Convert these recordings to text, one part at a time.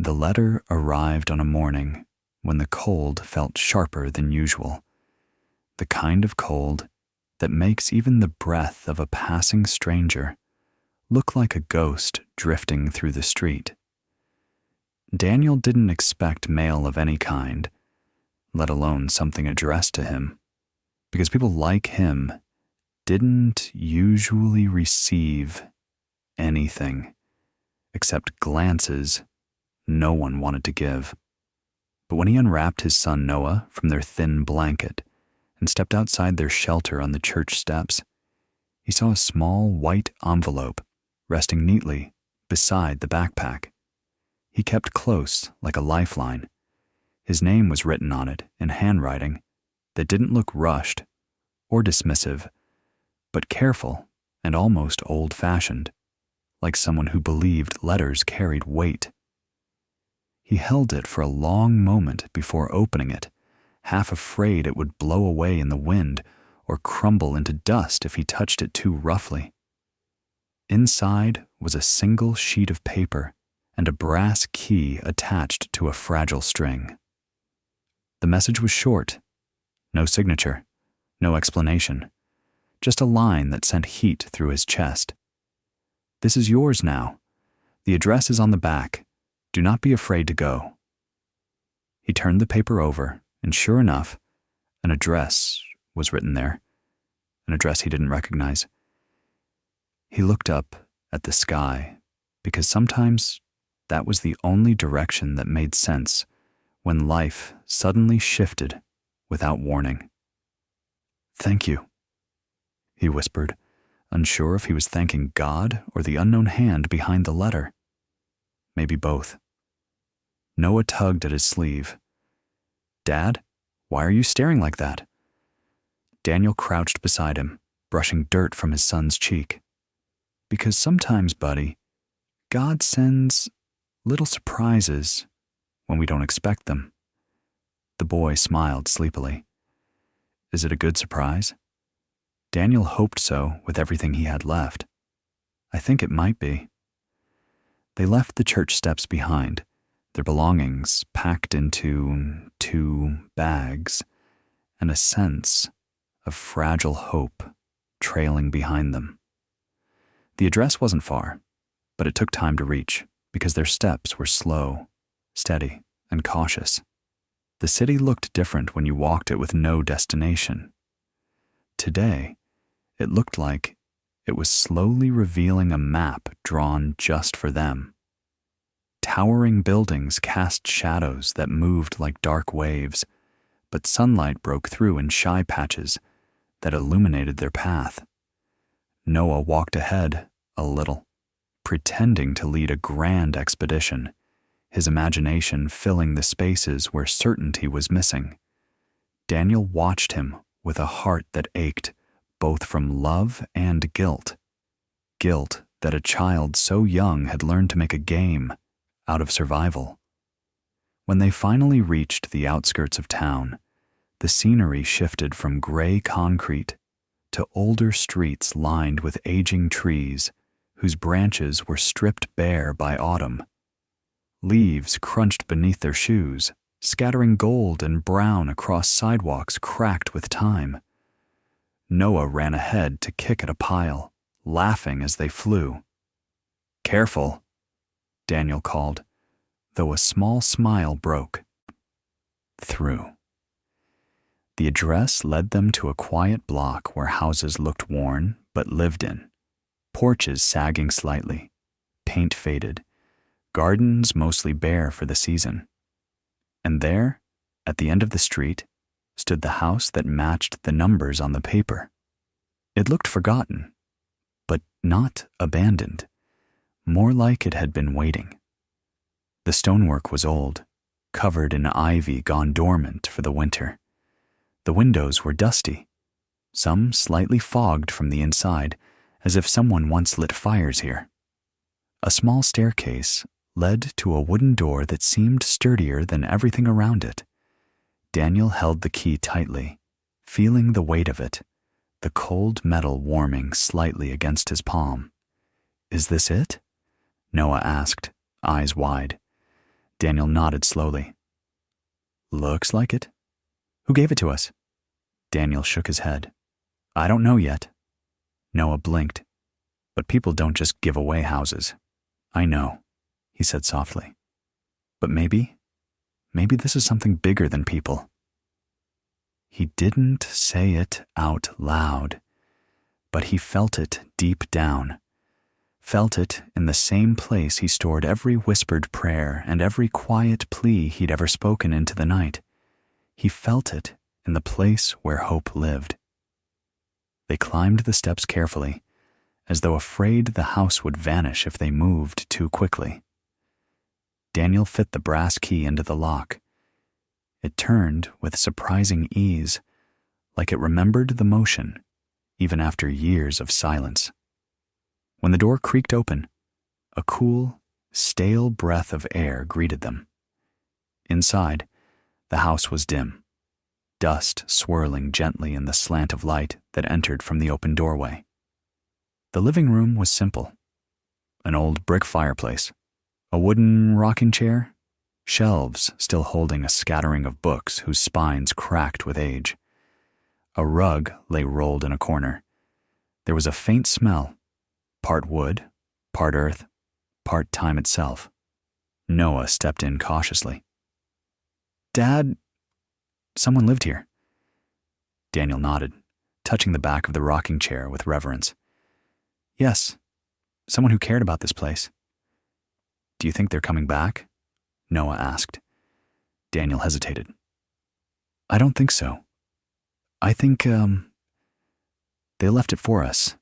The letter arrived on a morning when the cold felt sharper than usual, the kind of cold that makes even the breath of a passing stranger look like a ghost drifting through the street. Daniel didn't expect mail of any kind, let alone something addressed to him, because people like him didn't usually receive anything except glances no one wanted to give. But when he unwrapped his son Noah from their thin blanket and stepped outside their shelter on the church steps, he saw a small white envelope resting neatly beside the backpack. He kept close like a lifeline. His name was written on it in handwriting that didn't look rushed or dismissive, but careful and almost old-fashioned, like someone who believed letters carried weight. He held it for a long moment before opening it, half afraid it would blow away in the wind or crumble into dust if he touched it too roughly. Inside was a single sheet of paper and a brass key attached to a fragile string. The message was short, no signature, no explanation, just a line that sent heat through his chest. "This is yours now. The address is on the back. Do not be afraid to go." He turned the paper over, and sure enough, an address was written there, an address he didn't recognize. He looked up at the sky, because sometimes that was the only direction that made sense when life suddenly shifted without warning. "Thank you," he whispered, unsure if he was thanking God or the unknown hand behind the letter. Maybe both. Noah tugged at his sleeve. "Dad, why are you staring like that?" Daniel crouched beside him, brushing dirt from his son's cheek. "Because sometimes, buddy, God sends little surprises when we don't expect them." The boy smiled sleepily. "Is it a good surprise?" Daniel hoped so with everything he had left. "I think it might be." They left the church steps behind, their belongings packed into 2 bags, and a sense of fragile hope trailing behind them. The address wasn't far, but it took time to reach because their steps were slow, steady, and cautious. The city looked different when you walked it with no destination. Today, it looked like it was slowly revealing a map drawn just for them. Towering buildings cast shadows that moved like dark waves, but sunlight broke through in shy patches that illuminated their path. Noah walked ahead a little, pretending to lead a grand expedition, his imagination filling the spaces where certainty was missing. Daniel watched him with a heart that ached both from love and guilt. Guilt that a child so young had learned to make a game out of survival. When they finally reached the outskirts of town, the scenery shifted from gray concrete to older streets lined with aging trees whose branches were stripped bare by autumn. Leaves crunched beneath their shoes, scattering gold and brown across sidewalks cracked with time. Noah ran ahead to kick at a pile, laughing as they flew. "Careful," Daniel called, though a small smile broke through. The address led them to a quiet block where houses looked worn but lived in, porches sagging slightly, paint faded, gardens mostly bare for the season. And there, at the end of the street, stood the house that matched the numbers on the paper. It looked forgotten, but not abandoned, more like it had been waiting. The stonework was old, covered in ivy gone dormant for the winter. The windows were dusty, some slightly fogged from the inside, as if someone once lit fires here. A small staircase led to a wooden door that seemed sturdier than everything around it. Daniel held the key tightly, feeling the weight of it, the cold metal warming slightly against his palm. "Is this it?" Noah asked, eyes wide. Daniel nodded slowly. Looks like it. Who gave it to us? Daniel shook his head. I don't know yet. Noah blinked. But people don't just give away houses. I know, he said softly. But maybe this is something bigger than people. He didn't say it out loud, but he felt it deep down. Felt it in the same place he stored every whispered prayer and every quiet plea he'd ever spoken into the night. He felt it in the place where hope lived. They climbed the steps carefully, as though afraid the house would vanish if they moved too quickly. Daniel fit the brass key into the lock. It turned with surprising ease, like it remembered the motion, even after years of silence. When the door creaked open, a cool, stale breath of air greeted them. Inside, the house was dim, dust swirling gently in the slant of light that entered from the open doorway. The living room was simple. An old brick fireplace, a wooden rocking chair, shelves still holding a scattering of books whose spines cracked with age. A rug lay rolled in a corner. There was a faint smell, part wood, part earth, part time itself. Noah stepped in cautiously. Dad, someone lived here. Daniel nodded, touching the back of the rocking chair with reverence. Yes, someone who cared about this place. Do you think they're coming back? Noah asked. Daniel hesitated. I don't think so. I think, they left it for us.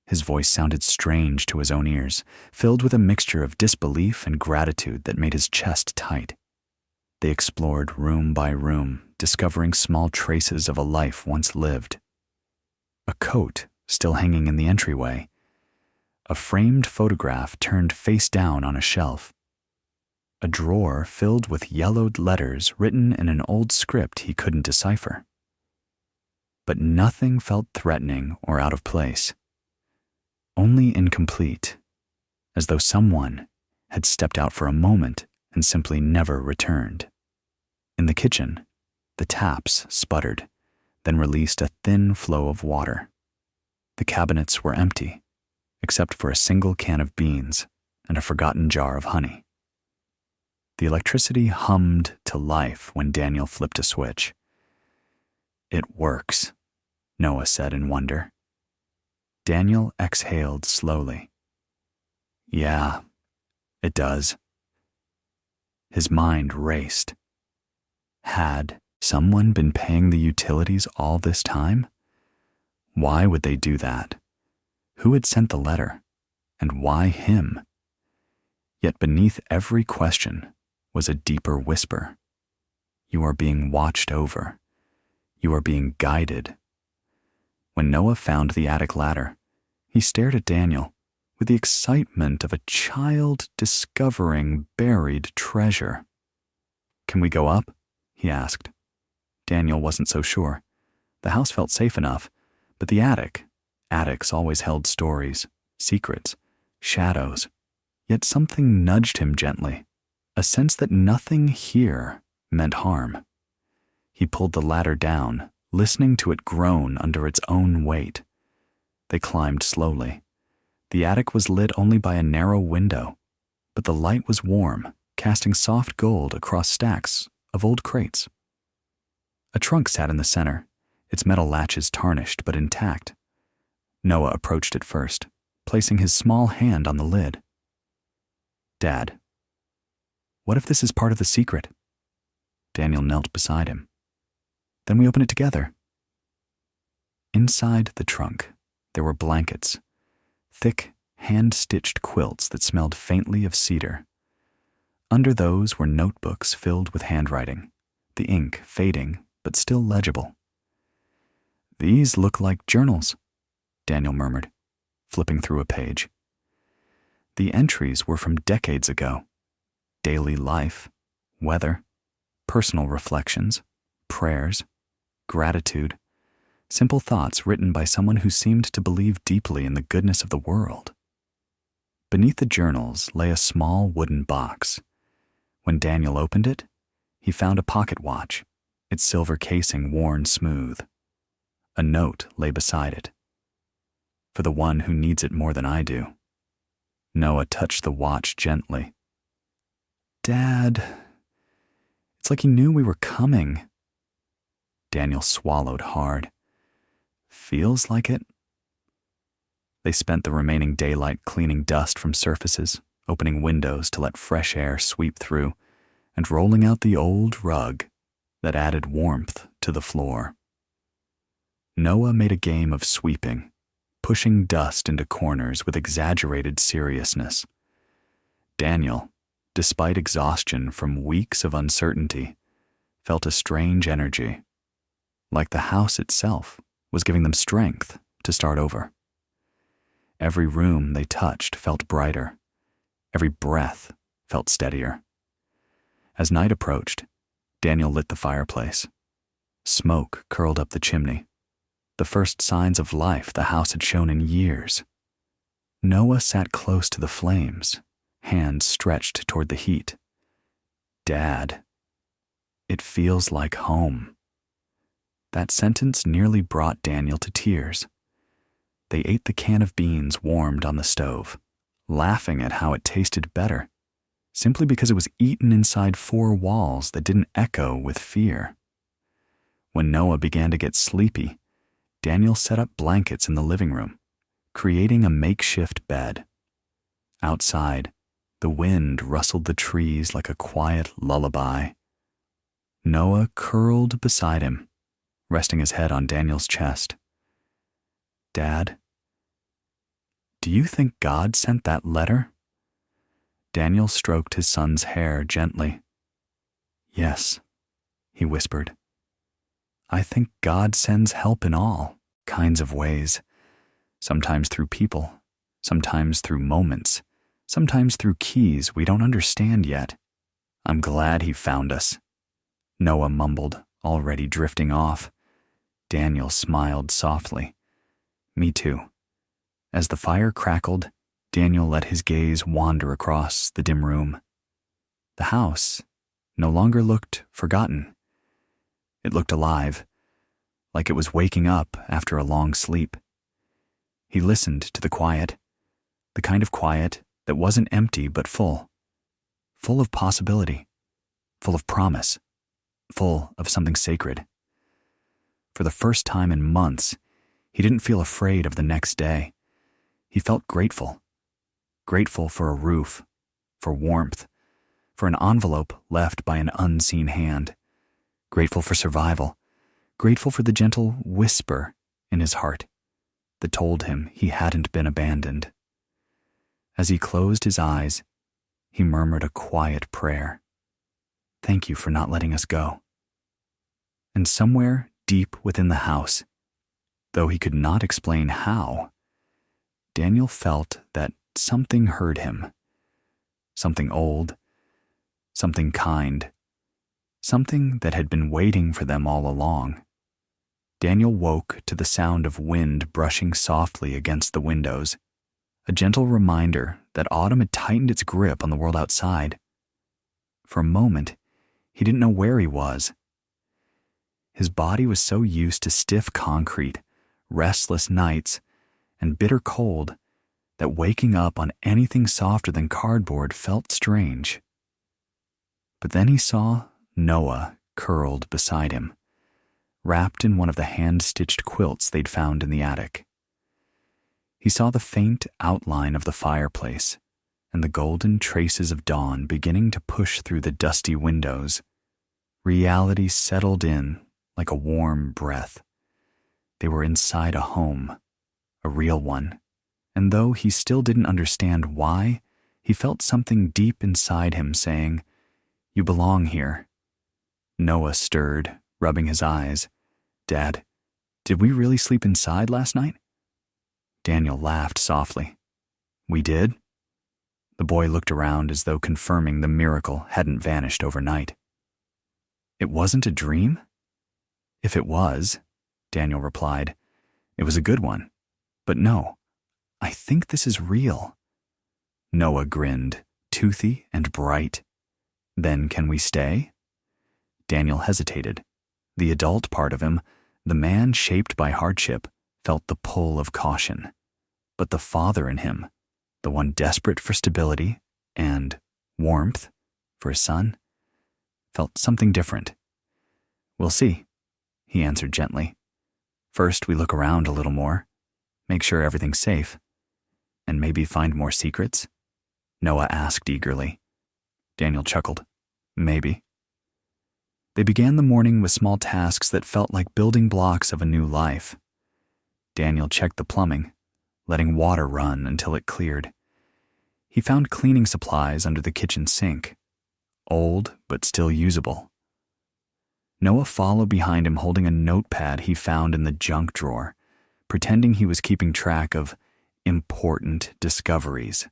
His voice sounded strange to his own ears, filled with a mixture of disbelief and gratitude that made his chest tight. They explored room by room, discovering small traces of a life once lived. A coat still hanging in the entryway. A framed photograph turned face down on a shelf. A drawer filled with yellowed letters written in an old script he couldn't decipher. But nothing felt threatening or out of place. Only incomplete, as though someone had stepped out for a moment and simply never returned. In the kitchen, the taps sputtered, then released a thin flow of water. The cabinets were empty, except for a single can of beans and a forgotten jar of honey. The electricity hummed to life when Daniel flipped a switch. It works, Noah said in wonder. Daniel exhaled slowly. Yeah, it does. His mind raced. Had someone been paying the utilities all this time? Why would they do that? Who had sent the letter? And why him? Yet beneath every question was a deeper whisper. You are being watched over. You are being guided. When Noah found the attic ladder, he stared at Daniel with the excitement of a child discovering buried treasure. Can we go up? He asked. Daniel wasn't so sure. The house felt safe enough, but the attics always held stories, secrets, shadows. Yet something nudged him gently, a sense that nothing here meant harm. He pulled the ladder down, listening to it groan under its own weight. They climbed slowly. The attic was lit only by a narrow window, but the light was warm, casting soft gold across stacks of old crates. A trunk sat in the center, its metal latches tarnished but intact. Noah approached it first, placing his small hand on the lid. Dad, what if this is part of the secret? Daniel knelt beside him. Then we open it together. Inside the trunk, there were blankets, thick, hand-stitched quilts that smelled faintly of cedar. Under those were notebooks filled with handwriting, the ink fading but still legible. These look like journals, Daniel murmured, flipping through a page. The entries were from decades ago. Daily life, weather, personal reflections, prayers, gratitude, simple thoughts written by someone who seemed to believe deeply in the goodness of the world. Beneath the journals lay a small wooden box, When Daniel opened it, he found a pocket watch, its silver casing worn smooth. A note lay beside it. For the one who needs it more than I do. Noah touched the watch gently. Dad, it's like he knew we were coming. Daniel swallowed hard. Feels like it. They spent the remaining daylight cleaning dust from surfaces, opening windows to let fresh air sweep through, and rolling out the old rug that added warmth to the floor. Noah made a game of sweeping, pushing dust into corners with exaggerated seriousness. Daniel, despite exhaustion from weeks of uncertainty, felt a strange energy, like the house itself was giving them strength to start over. Every room they touched felt brighter. Every breath felt steadier. As night approached, Daniel lit the fireplace. Smoke curled up the chimney, the first signs of life the house had shown in years. Noah sat close to the flames, hands stretched toward the heat. Dad, it feels like home. That sentence nearly brought Daniel to tears. They ate the can of beans warmed on the stove, laughing at how it tasted better, simply because it was eaten inside four walls that didn't echo with fear. When Noah began to get sleepy, Daniel set up blankets in the living room, creating a makeshift bed. Outside, the wind rustled the trees like a quiet lullaby. Noah curled beside him, resting his head on Daniel's chest. Dad, do you think God sent that letter? Daniel stroked his son's hair gently. Yes, he whispered. I think God sends help in all kinds of ways, sometimes through people, sometimes through moments, sometimes through keys we don't understand yet. I'm glad he found us, Noah mumbled, already drifting off. Daniel smiled softly. Me too. As the fire crackled, Daniel let his gaze wander across the dim room. The house no longer looked forgotten. It looked alive, like it was waking up after a long sleep. He listened to the quiet, the kind of quiet that wasn't empty but full of possibility, full of promise, full of something sacred. For the first time in months, he didn't feel afraid of the next day. He felt grateful for a roof, for warmth, for an envelope left by an unseen hand, grateful for survival, grateful for the gentle whisper in his heart that told him he hadn't been abandoned. As he closed his eyes, he murmured a quiet prayer. Thank you for not letting us go. And somewhere deep within the house, though he could not explain how, Daniel felt that something heard him. Something old, something kind, something that had been waiting for them all along. Daniel woke to the sound of wind brushing softly against the windows, a gentle reminder that autumn had tightened its grip on the world outside. For a moment, he didn't know where he was. His body was so used to stiff concrete, restless nights, and bitter cold that waking up on anything softer than cardboard felt strange. But then he saw Noah curled beside him, wrapped in one of the hand-stitched quilts they'd found in the attic. He saw the faint outline of the fireplace and the golden traces of dawn beginning to push through the dusty windows. Reality settled in like a warm breath. They were inside a home, a real one, and though he still didn't understand why, he felt something deep inside him saying, "You belong here." Noah stirred, rubbing his eyes. "Dad, did we really sleep inside last night?" Daniel laughed softly. "We did?" The boy looked around as though confirming the miracle hadn't vanished overnight. "It wasn't a dream?" "If it was," Daniel replied, "it was a good one. But no, I think this is real." Noah grinned, toothy and bright. Then can we stay? Daniel hesitated. The adult part of him, the man shaped by hardship, felt the pull of caution. But the father in him, the one desperate for stability and warmth for his son, felt something different. We'll see, he answered gently. First, we look around a little more, make sure everything's safe, and maybe find more secrets? Noah asked eagerly. Daniel chuckled. Maybe. They began the morning with small tasks that felt like building blocks of a new life. Daniel checked the plumbing, letting water run until it cleared. He found cleaning supplies under the kitchen sink, old but still usable. Noah followed behind him holding a notepad he found in the junk drawer, pretending he was keeping track of important discoveries.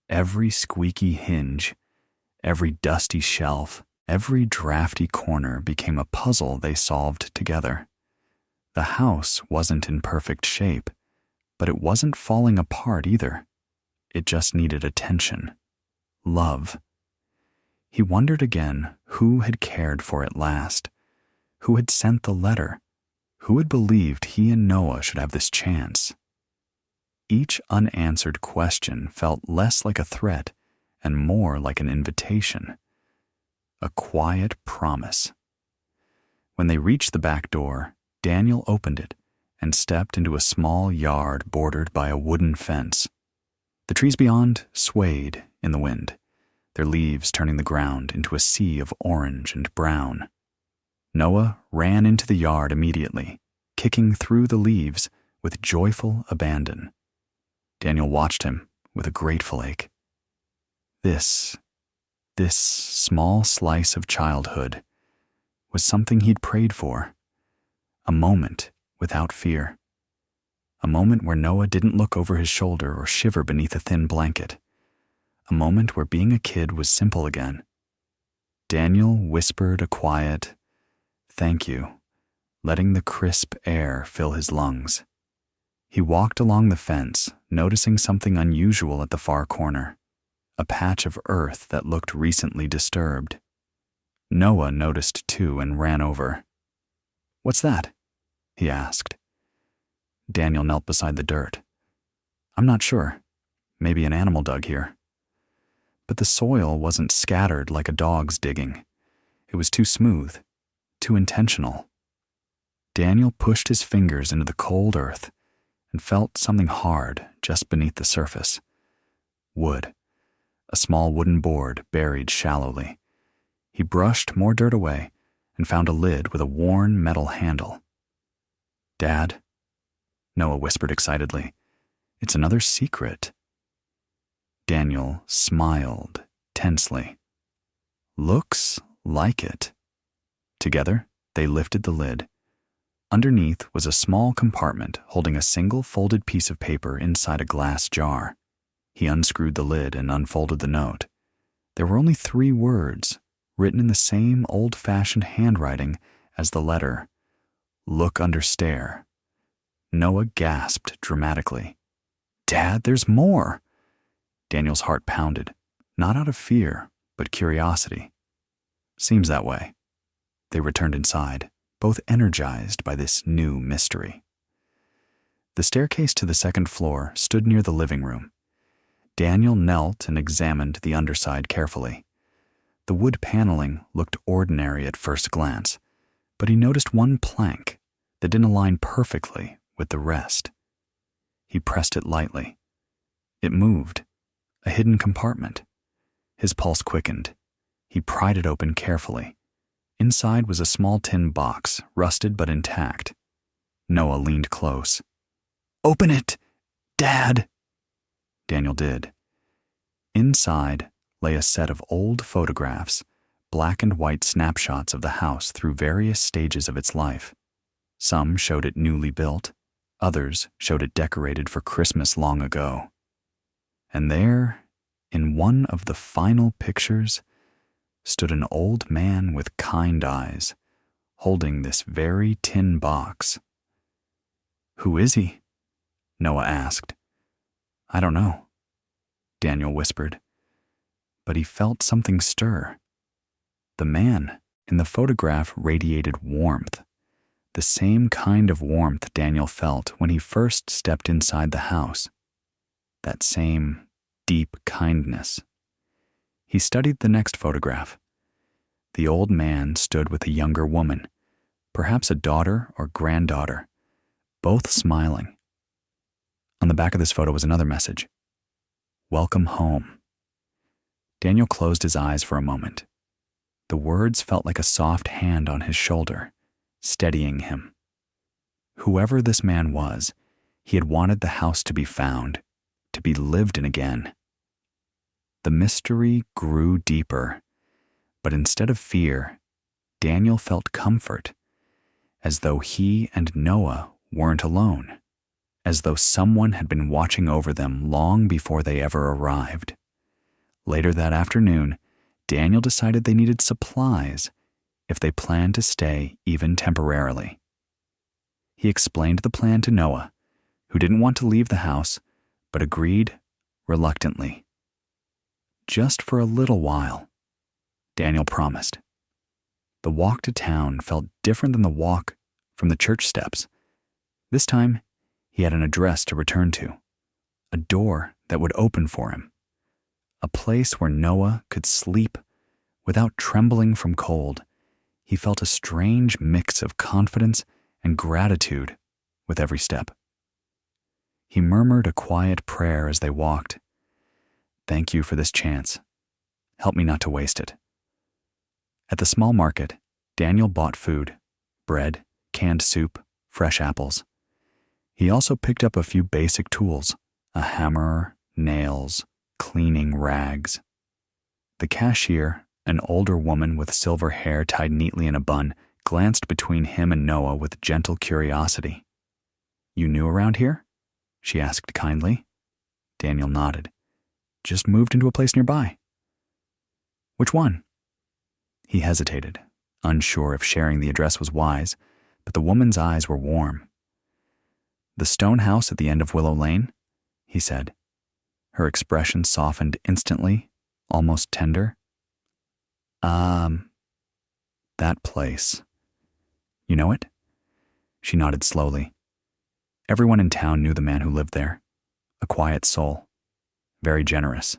Every squeaky hinge, every dusty shelf, every drafty corner became a puzzle they solved together. The house wasn't in perfect shape, but it wasn't falling apart either. It just needed attention, love. He wondered again who had cared for it last, who had sent the letter, who had believed he and Noah should have this chance. Each unanswered question felt less like a threat and more like an invitation, a quiet promise. When they reached the back door, Daniel opened it and stepped into a small yard bordered by a wooden fence. The trees beyond swayed in the wind, their leaves turning the ground into a sea of orange and brown. Noah ran into the yard immediately, kicking through the leaves with joyful abandon. Daniel watched him with a grateful ache. This small slice of childhood was something he'd prayed for, a moment without fear, a moment where Noah didn't look over his shoulder or shiver beneath a thin blanket, a moment where being a kid was simple again. Daniel whispered a quiet, "Thank you," letting the crisp air fill his lungs. He walked along the fence, noticing something unusual at the far corner, a patch of earth that looked recently disturbed. Noah noticed too and ran over. "What's that?" he asked. Daniel knelt beside the dirt. "I'm not sure. Maybe an animal dug here." But the soil wasn't scattered like a dog's digging. It was too smooth, too intentional. Daniel pushed his fingers into the cold earth and felt something hard just beneath the surface. Wood, a small wooden board buried shallowly. He brushed more dirt away and found a lid with a worn metal handle. "Dad," Noah whispered excitedly, "it's another secret." Daniel smiled tensely. "Looks like it." Together, they lifted the lid. Underneath was a small compartment holding a single folded piece of paper inside a glass jar. He unscrewed the lid and unfolded the note. There were only 3 words, written in the same old-fashioned handwriting as the letter, "Look under stair." Noah gasped dramatically. "Dad, there's more!" Daniel's heart pounded, not out of fear, but curiosity. "Seems that way." They returned inside, both energized by this new mystery. The staircase to the second floor stood near the living room. Daniel knelt and examined the underside carefully. The wood paneling looked ordinary at first glance, but he noticed one plank that didn't align perfectly with the rest. He pressed it lightly. It moved, a hidden compartment. His pulse quickened. He pried it open carefully. Inside was a small tin box, rusted but intact. Noah leaned close. "Open it, Dad!" Daniel did. Inside lay a set of old photographs, black and white snapshots of the house through various stages of its life. Some showed it newly built, others showed it decorated for Christmas long ago. And there, in one of the final pictures, stood an old man with kind eyes, holding this very tin box. "Who is he?" Noah asked. "I don't know," Daniel whispered. but he felt something stir. The man in the photograph radiated warmth, the same kind of warmth Daniel felt when he first stepped inside the house. That same deep kindness. He studied the next photograph. The old man stood with a younger woman, perhaps a daughter or granddaughter, both smiling. On the back of this photo was another message: "Welcome home." Daniel closed his eyes for a moment. The words felt like a soft hand on his shoulder, steadying him. Whoever this man was, he had wanted the house to be found, to be lived in again. The mystery grew deeper, but instead of fear, Daniel felt comfort, as though he and Noah weren't alone, as though someone had been watching over them long before they ever arrived. Later that afternoon, Daniel decided they needed supplies if they planned to stay even temporarily. He explained the plan to Noah, who didn't want to leave the house, but agreed reluctantly. Just for a little while, Daniel promised. The walk to town felt different than the walk from the church steps. This time, he had an address to return to, a door that would open for him, a place where Noah could sleep without trembling from cold. He felt a strange mix of confidence and gratitude with every step. He murmured a quiet prayer as they walked. "Thank you for this chance. Help me not to waste it." At the small market, Daniel bought food: bread, canned soup, fresh apples. He also picked up a few basic tools: a hammer, nails, cleaning rags. The cashier, an older woman with silver hair tied neatly in a bun, glanced between him and Noah with gentle curiosity. "You new around here?" she asked kindly. Daniel nodded. "Just moved into a place nearby." "Which one?" He hesitated, unsure if sharing the address was wise, but the woman's eyes were warm. "The stone house at the end of Willow Lane," he said. Her expression softened instantly, almost tender. That place. You know it?" She nodded slowly. Everyone in town knew the man who lived there. A quiet soul. Very generous.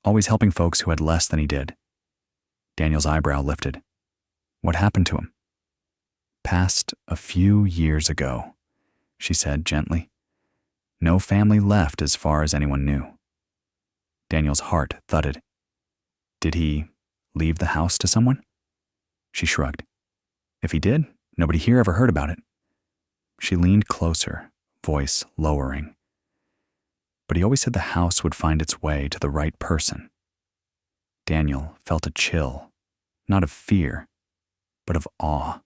Always helping folks who had less than he did. Daniel's eyebrow lifted. "What happened to him?" "Passed a few years ago," she said gently. "No family left as far as anyone knew." Daniel's heart thudded. "Did he leave the house to someone?" She shrugged. "If he did, nobody here ever heard about it." She leaned closer, voice lowering. "But he always said the house would find its way to the right person." Daniel felt a chill, not of fear, but of awe.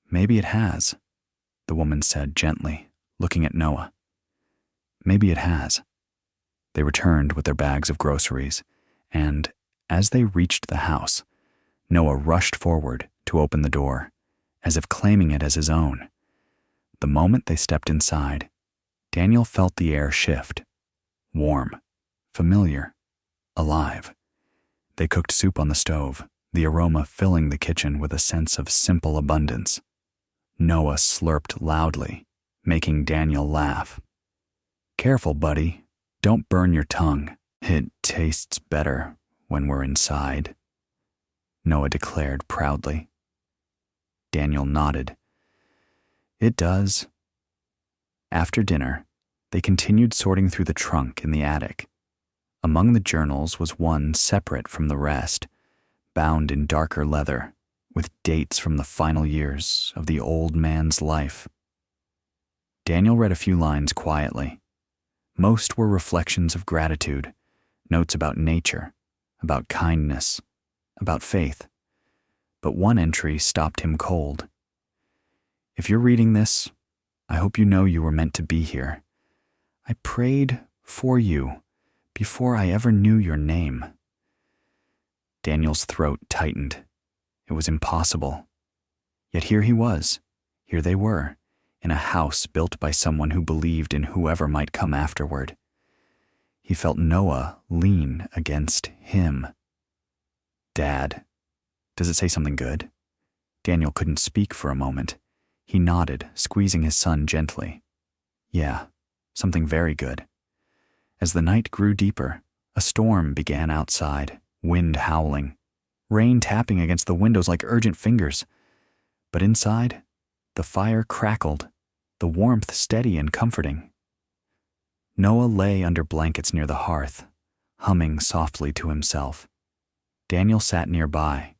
"Maybe it has," the woman said gently, looking at Noah. "Maybe it has." They returned with their bags of groceries, and as they reached the house, Noah rushed forward to open the door, as if claiming it as his own. The moment they stepped inside, Daniel felt the air shift. Warm, familiar, alive. They cooked soup on the stove, the aroma filling the kitchen with a sense of simple abundance. Noah slurped loudly, making Daniel laugh. "Careful, buddy. Don't burn your tongue. It tastes better when we're inside," Noah declared proudly. Daniel nodded. "It does." After dinner, they continued sorting through the trunk in the attic. Among the journals was one separate from the rest, bound in darker leather, with dates from the final years of the old man's life. Daniel read a few lines quietly. Most were reflections of gratitude, notes about nature, about kindness, about faith. But one entry stopped him cold. "If you're reading this, I hope you know you were meant to be here. I prayed for you before I ever knew your name." Daniel's throat tightened. It was impossible. Yet here he was, here they were, in a house built by someone who believed in whoever might come afterward. He felt Noah lean against him. "Dad, does it say something good?" Daniel couldn't speak for a moment. He nodded, squeezing his son gently. "Yeah, something very good." As the night grew deeper, a storm began outside, wind howling, rain tapping against the windows like urgent fingers. But inside, the fire crackled, the warmth steady and comforting. Noah lay under blankets near the hearth, humming softly to himself. Daniel sat nearby,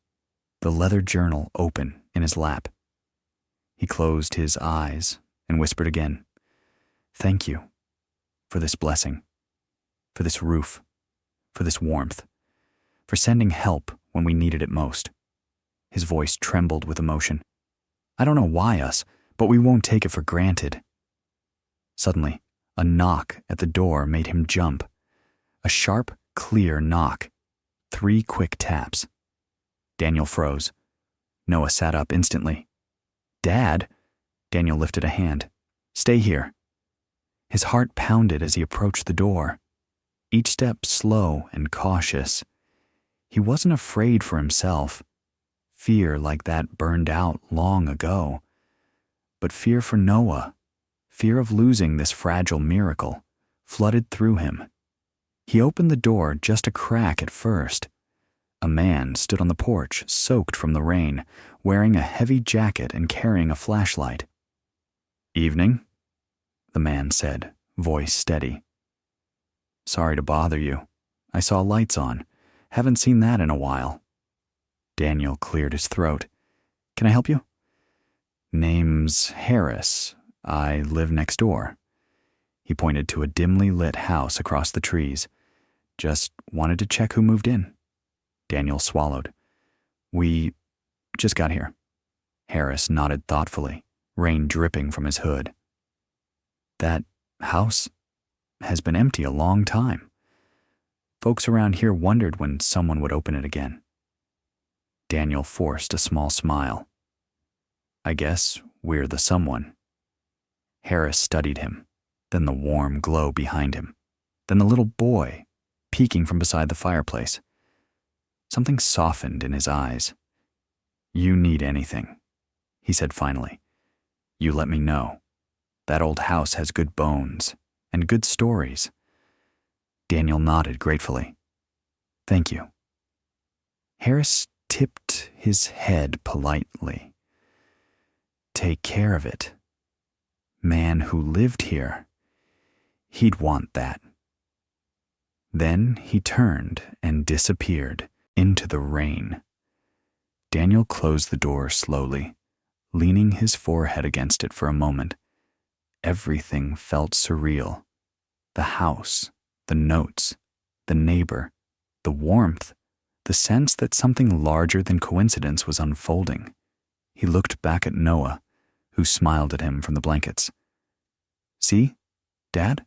the leather journal open in his lap. He closed his eyes and whispered again, "Thank you for this blessing, for this roof, for this warmth, for sending help when we needed it most." His voice trembled with emotion. "I don't know why us, but we won't take it for granted." Suddenly, a knock at the door made him jump. A sharp, clear knock. 3 quick taps. Daniel froze. Noah sat up instantly. "Dad?" Daniel lifted a hand. "Stay here." His heart pounded as he approached the door, each step slow and cautious. He wasn't afraid for himself. Fear like that burned out long ago. But fear for Noah, fear of losing this fragile miracle, flooded through him. He opened the door just a crack at first. A man stood on the porch, soaked from the rain, wearing a heavy jacket and carrying a flashlight. "Evening," the man said, voice steady. "Sorry to bother you. I saw lights on. Haven't seen that in a while." Daniel cleared his throat. "Can I help you?" "Name's Harris. I live next door." He pointed to a dimly lit house across the trees. "Just wanted to check who moved in." Daniel swallowed. "We just got here." Harris nodded thoughtfully, rain dripping from his hood. "That house has been empty a long time. Folks around here wondered when someone would open it again." Daniel forced a small smile. "I guess we're the someone." Harris studied him, then the warm glow behind him, then the little boy peeking from beside the fireplace. Something softened in his eyes. "You need anything," he said finally. "You let me know. That old house has good bones and good stories." Daniel nodded gratefully. "Thank you." Harris tipped his head politely. "Take care of it. Man who lived here, he'd want that." Then he turned and disappeared into the rain. Daniel closed the door slowly, leaning his forehead against it for a moment. Everything felt surreal. The house, the notes, the neighbor, the warmth, the sense that something larger than coincidence was unfolding. He looked back at Noah, who smiled at him from the blankets. "See, Dad?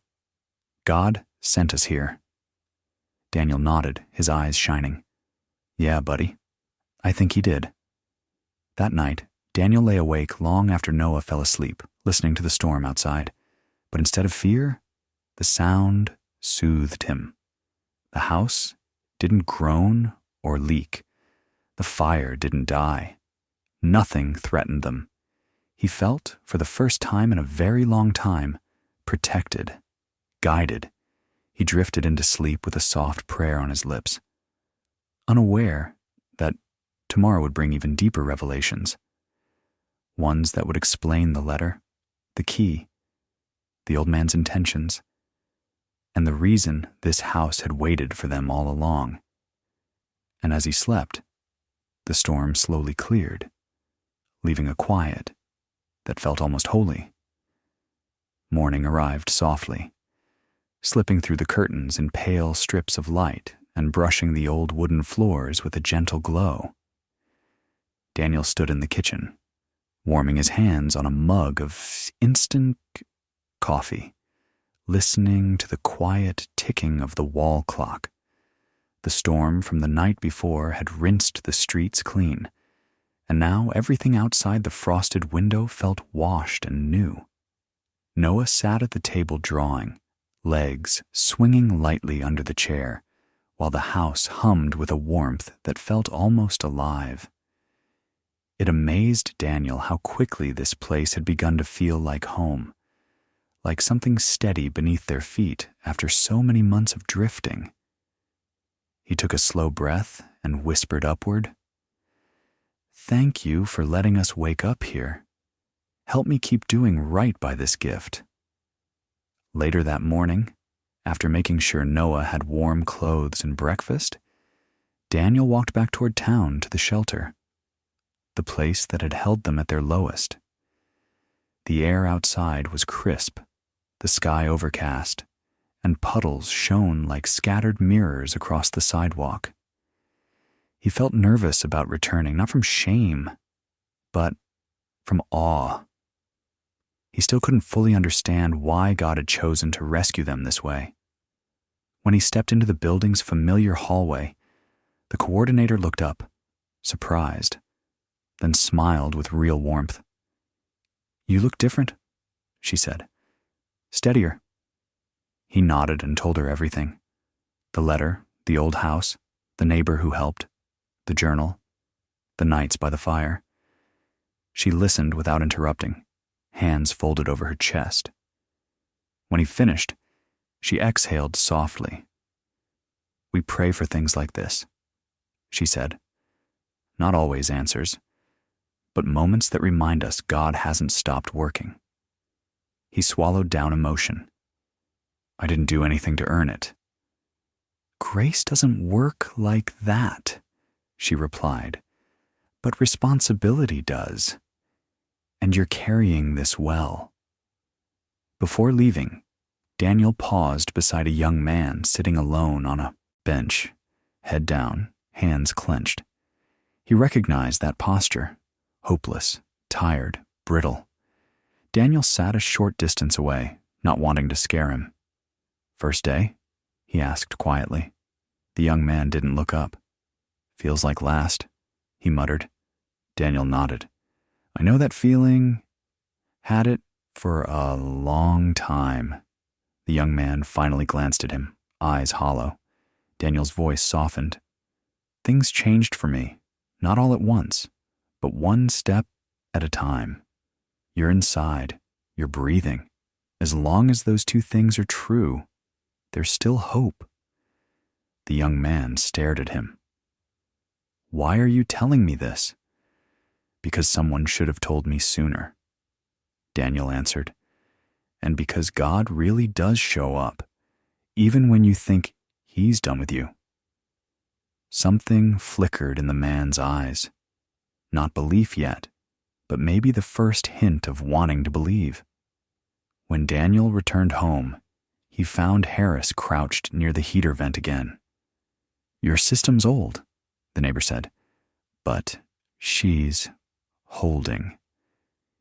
God sent us here." Daniel nodded, his eyes shining. "Yeah, buddy, I think he did." That night, Daniel lay awake long after Noah fell asleep, listening to the storm outside. But instead of fear, the sound soothed him. The house didn't groan or leak. The fire didn't die. Nothing threatened them. He felt, for the first time in a very long time, protected, guided. He drifted into sleep with a soft prayer on his lips, unaware that tomorrow would bring even deeper revelations. Ones that would explain the letter, the key, the old man's intentions, and the reason this house had waited for them all along. And as he slept, the storm slowly cleared, leaving a quiet that felt almost holy. Morning arrived softly, slipping through the curtains in pale strips of light and brushing the old wooden floors with a gentle glow. Daniel stood in the kitchen, warming his hands on a mug of instant coffee, listening to the quiet ticking of the wall clock. The storm from the night before had rinsed the streets clean, and now everything outside the frosted window felt washed and new. Noah sat at the table drawing, legs swinging lightly under the chair, while the house hummed with a warmth that felt almost alive. It amazed Daniel how quickly this place had begun to feel like home, like something steady beneath their feet after so many months of drifting. He took a slow breath and whispered upward, "Thank you for letting us wake up here. Help me keep doing right by this gift." Later that morning, after making sure Noah had warm clothes and breakfast, Daniel walked back toward town to the shelter, the place that had held them at their lowest. The air outside was crisp, the sky overcast, and puddles shone like scattered mirrors across the sidewalk. He felt nervous about returning, not from shame, but from awe. He still couldn't fully understand why God had chosen to rescue them this way. When he stepped into the building's familiar hallway, the coordinator looked up, surprised, then smiled with real warmth. "You look different," she said. "Steadier." He nodded and told her everything. The letter, the old house, the neighbor who helped, the journal, the nights by the fire. She listened without interrupting, hands folded over her chest. When he finished, she exhaled softly. "We pray for things like this," she said. "Not always answers, but moments that remind us God hasn't stopped working." He swallowed down emotion. "I didn't do anything to earn it." "Grace doesn't work like that," she replied, "but responsibility does. And you're carrying this well." Before leaving, Daniel paused beside a young man sitting alone on a bench, head down, hands clenched. He recognized that posture, hopeless, tired, brittle. Daniel sat a short distance away, not wanting to scare him. "First day?" he asked quietly. The young man didn't look up. "Feels like last," he muttered. Daniel nodded. "I know that feeling. Had it for a long time." The young man finally glanced at him, eyes hollow. Daniel's voice softened. "Things changed for me, not all at once, but one step at a time. You're inside, you're breathing. As long as those two things are true, there's still hope." The young man stared at him. "Why are you telling me this?" "Because someone should have told me sooner," Daniel answered. "And because God really does show up, even when you think He's done with you." Something flickered in the man's eyes. Not belief yet, but maybe the first hint of wanting to believe. When Daniel returned home, he found Harris crouched near the heater vent again. "Your system's old," the neighbor said, "but she's holding."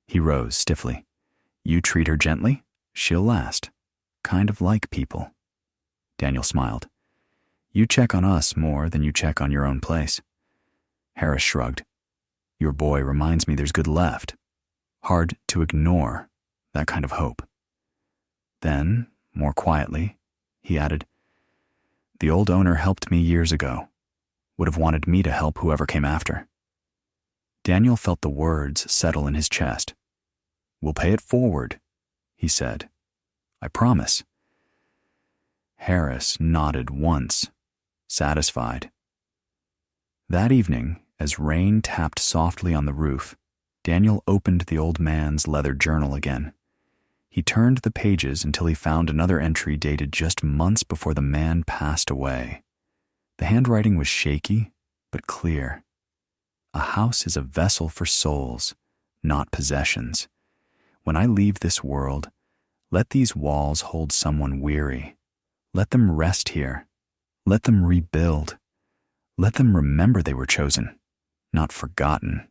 He rose stiffly. "You treat her gently, she'll last. Kind of like people." Daniel smiled. "You check on us more than you check on your own place." Harris shrugged. "Your boy reminds me there's good left. Hard to ignore that kind of hope." Then, more quietly, he added, "The old owner helped me years ago. Would have wanted me to help whoever came after." Daniel felt the words settle in his chest. "We'll pay it forward," he said. "I promise." Harris nodded once, satisfied. That evening, as rain tapped softly on the roof, Daniel opened the old man's leather journal again. He turned the pages until he found another entry dated just months before the man passed away. The handwriting was shaky, but clear. "A house is a vessel for souls, not possessions. When I leave this world, let these walls hold someone weary. Let them rest here. Let them rebuild. Let them remember they were chosen, not forgotten."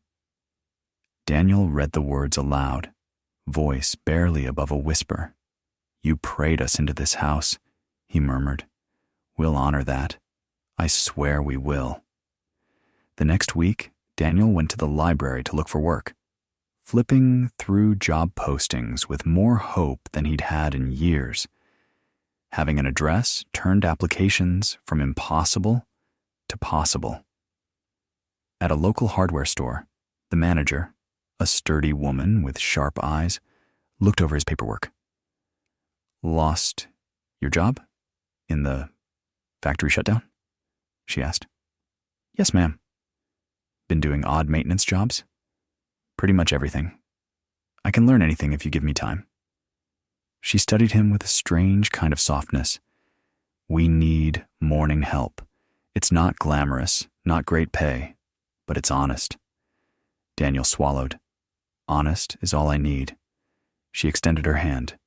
Daniel read the words aloud, voice barely above a whisper. "You prayed us into this house," he murmured. "We'll honor that. I swear we will." The next week, Daniel went to the library to look for work, flipping through job postings with more hope than he'd had in years. Having an address turned applications from impossible to possible. At a local hardware store, the manager, a sturdy woman with sharp eyes, looked over his paperwork. "Lost your job? In the factory shutdown?" she asked. "Yes, ma'am." "Been doing odd maintenance jobs?" "Pretty much everything. I can learn anything if you give me time." She studied him with a strange kind of softness. "We need morning help. It's not glamorous, not great pay, but it's honest." Daniel swallowed. "Honest is all I need." She extended her hand.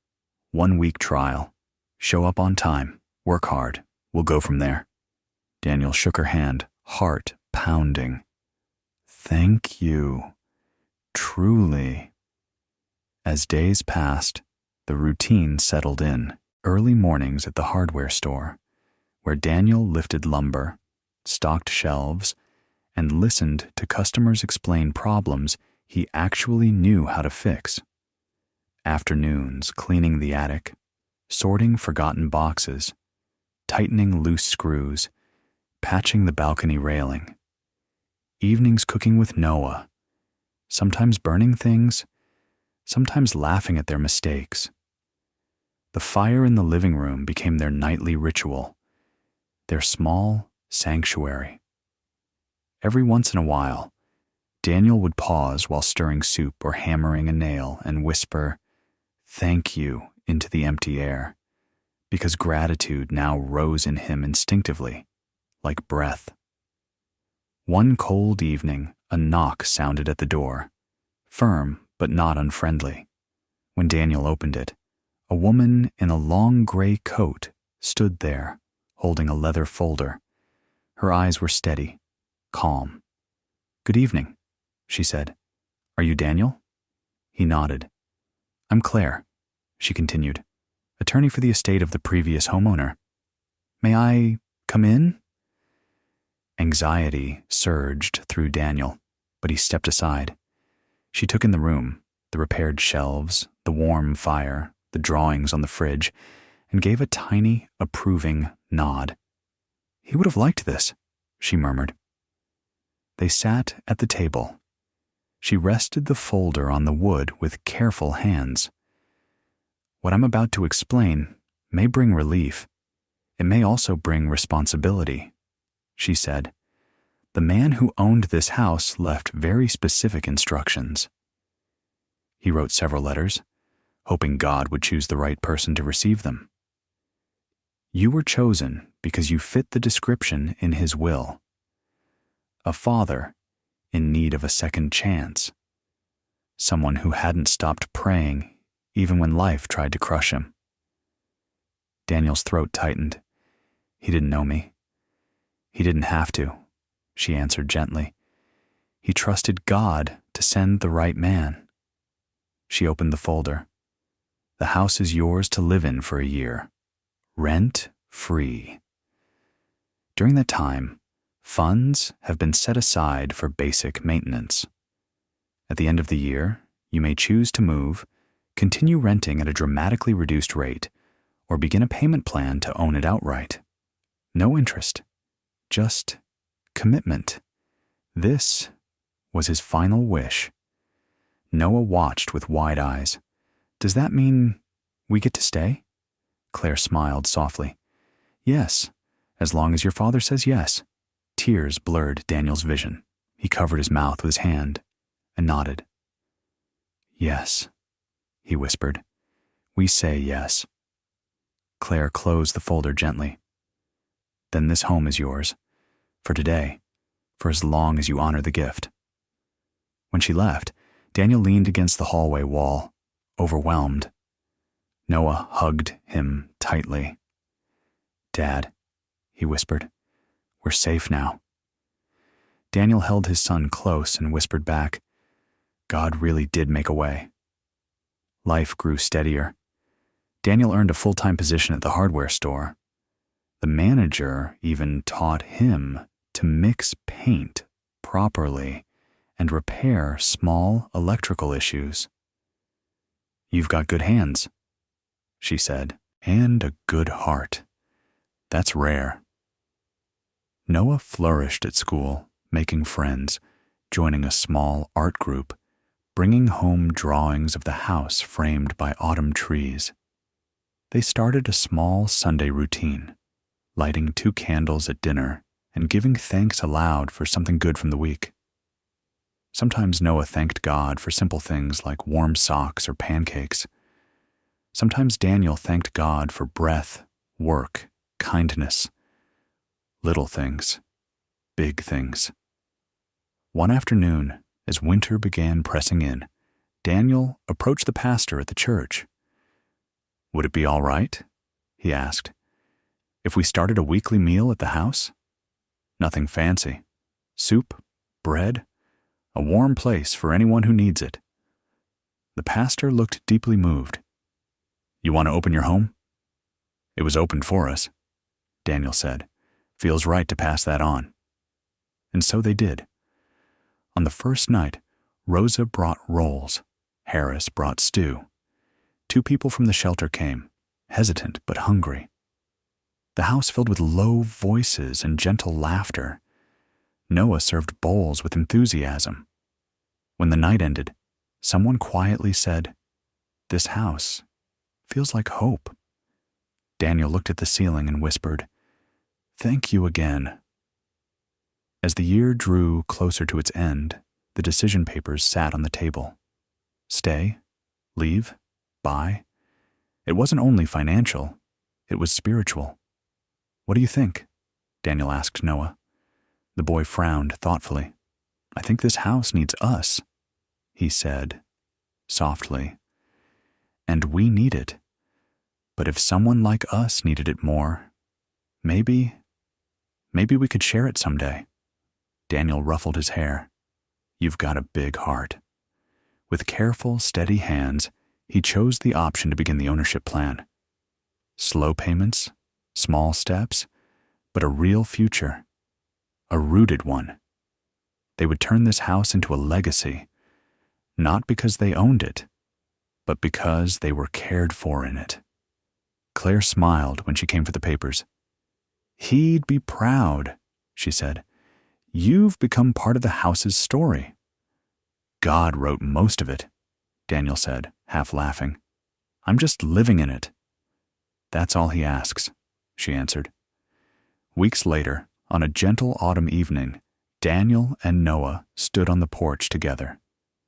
"1 week trial. Show up on time. Work hard. We'll go from there." Daniel shook her hand, heart pounding. "Thank you. Truly." As days passed, the routine settled in. Early mornings at the hardware store, where Daniel lifted lumber, stocked shelves, and listened to customers explain problems he actually knew how to fix. Afternoons cleaning the attic, sorting forgotten boxes, tightening loose screws, patching the balcony railing. Evenings cooking with Noah, sometimes burning things, sometimes laughing at their mistakes. The fire in the living room became their nightly ritual, their small sanctuary. Every once in a while, Daniel would pause while stirring soup or hammering a nail and whisper, "Thank you," into the empty air, because gratitude now rose in him instinctively, like breath. One cold evening, a knock sounded at the door, firm but not unfriendly. When Daniel opened it, a woman in a long gray coat stood there, holding a leather folder. Her eyes were steady, calm. "Good evening," she said. "Are you Daniel?" He nodded. "I'm Claire," she continued, "attorney for the estate of the previous homeowner. May I come in?" Anxiety surged through Daniel, but he stepped aside. She took in the room, the repaired shelves, the warm fire, the drawings on the fridge, and gave a tiny, approving nod. "He would have liked this," she murmured. They sat at the table. She rested the folder on the wood with careful hands. "What I'm about to explain may bring relief. It may also bring responsibility," she said. "The man who owned this house left very specific instructions." He wrote several letters, hoping God would choose the right person to receive them. "You were chosen because you fit the description in his will. A father in need of a second chance. Someone who hadn't stopped praying even when life tried to crush him." Daniel's throat tightened. "He didn't know me. He didn't have to," she answered gently. "He trusted God to send the right man." She opened the folder. "The house is yours to live in for a year. Rent free. During that time, funds have been set aside for basic maintenance. At the end of the year, you may choose to move, continue renting at a dramatically reduced rate, or begin a payment plan to own it outright. No interest, just commitment." This was his final wish. Noah watched with wide eyes. "Does that mean we get to stay?" Claire smiled softly. "Yes, as long as your father says yes." Tears blurred Daniel's vision. He covered his mouth with his hand and nodded. "Yes," he whispered. "We say yes." Claire closed the folder gently. "Then this home is yours, for today, for as long as you honor the gift." When she left, Daniel leaned against the hallway wall, overwhelmed. Noah hugged him tightly. "Dad," he whispered, "we're safe now." Daniel held his son close and whispered back, "God really did make a way." Life grew steadier. Daniel earned a full-time position at the hardware store. The manager even taught him to mix paint properly and repair small electrical issues. "You've got good hands," she said. And a good heart. That's rare. Noah flourished at school, making friends, joining a small art group, bringing home drawings of the house framed by autumn trees. They started a small Sunday routine, lighting 2 candles at dinner and giving thanks aloud for something good from the week. Sometimes Noah thanked God for simple things like warm socks or pancakes. Sometimes Daniel thanked God for breath, work, kindness. Little things, big things. One afternoon, as winter began pressing in, Daniel approached the pastor at the church. "Would it be all right," he asked, "if we started a weekly meal at the house? Nothing fancy. Soup, bread, a warm place for anyone who needs it." The pastor looked deeply moved. "You want to open your home?" "It was opened for us," Daniel said. "Feels right to pass that on." And so they did. On the first night, Rosa brought rolls. Harris brought stew. 2 people from the shelter came, hesitant but hungry. The house filled with low voices and gentle laughter. Noah served bowls with enthusiasm. When the night ended, someone quietly said, "This house feels like hope." Daniel looked at the ceiling and whispered, "Thank you again." As the year drew closer to its end, the decision papers sat on the table. Stay? Leave? Buy? It wasn't only financial, it was spiritual. "What do you think?" Daniel asked Noah. The boy frowned thoughtfully. "I think this house needs us," he said, softly. "And we need it. But if someone like us needed it more, maybe we could share it someday." Daniel ruffled his hair. "You've got a big heart." With careful, steady hands, he chose the option to begin the ownership plan. Slow payments, small steps, but a real future. A rooted one. They would turn this house into a legacy, not because they owned it, but because they were cared for in it. Claire smiled when she came for the papers. "He'd be proud," she said. "You've become part of the house's story." "God wrote most of it," Daniel said, half laughing. "I'm just living in it." "That's all he asks," she answered. Weeks later, on a gentle autumn evening, Daniel and Noah stood on the porch together.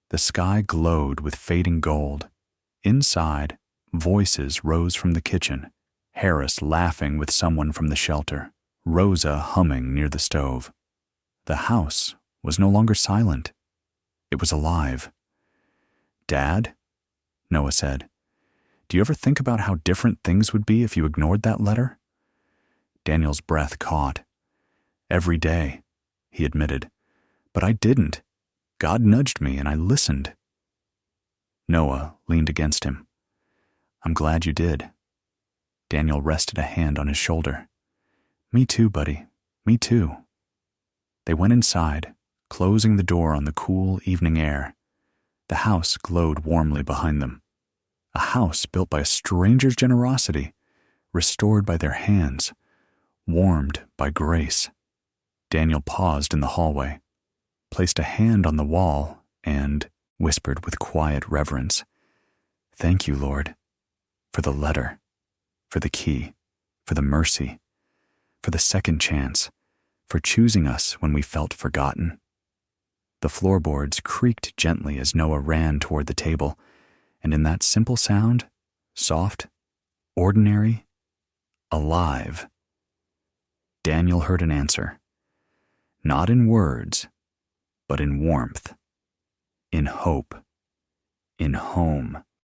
The sky glowed with fading gold. Inside, voices rose from the kitchen, Harris laughing with someone from the shelter, Rosa humming near the stove. The house was no longer silent. It was alive. "Dad," Noah said, "do you ever think about how different things would be if you ignored that letter?" Daniel's breath caught. "Every day," he admitted. "But I didn't. God nudged me and I listened." Noah leaned against him. "I'm glad you did." Daniel rested a hand on his shoulder. "Me too, buddy. Me too." They went inside, closing the door on the cool evening air. The house glowed warmly behind them. A house built by a stranger's generosity, restored by their hands, warmed by grace. Daniel paused in the hallway, placed a hand on the wall, and whispered with quiet reverence, "Thank you, Lord, for the letter, for the key, for the mercy, for the second chance, for choosing us when we felt forgotten." The floorboards creaked gently as Noah ran toward the table, and in that simple sound, soft, ordinary, alive, Daniel heard an answer. Not in words, but in warmth, in hope, in home.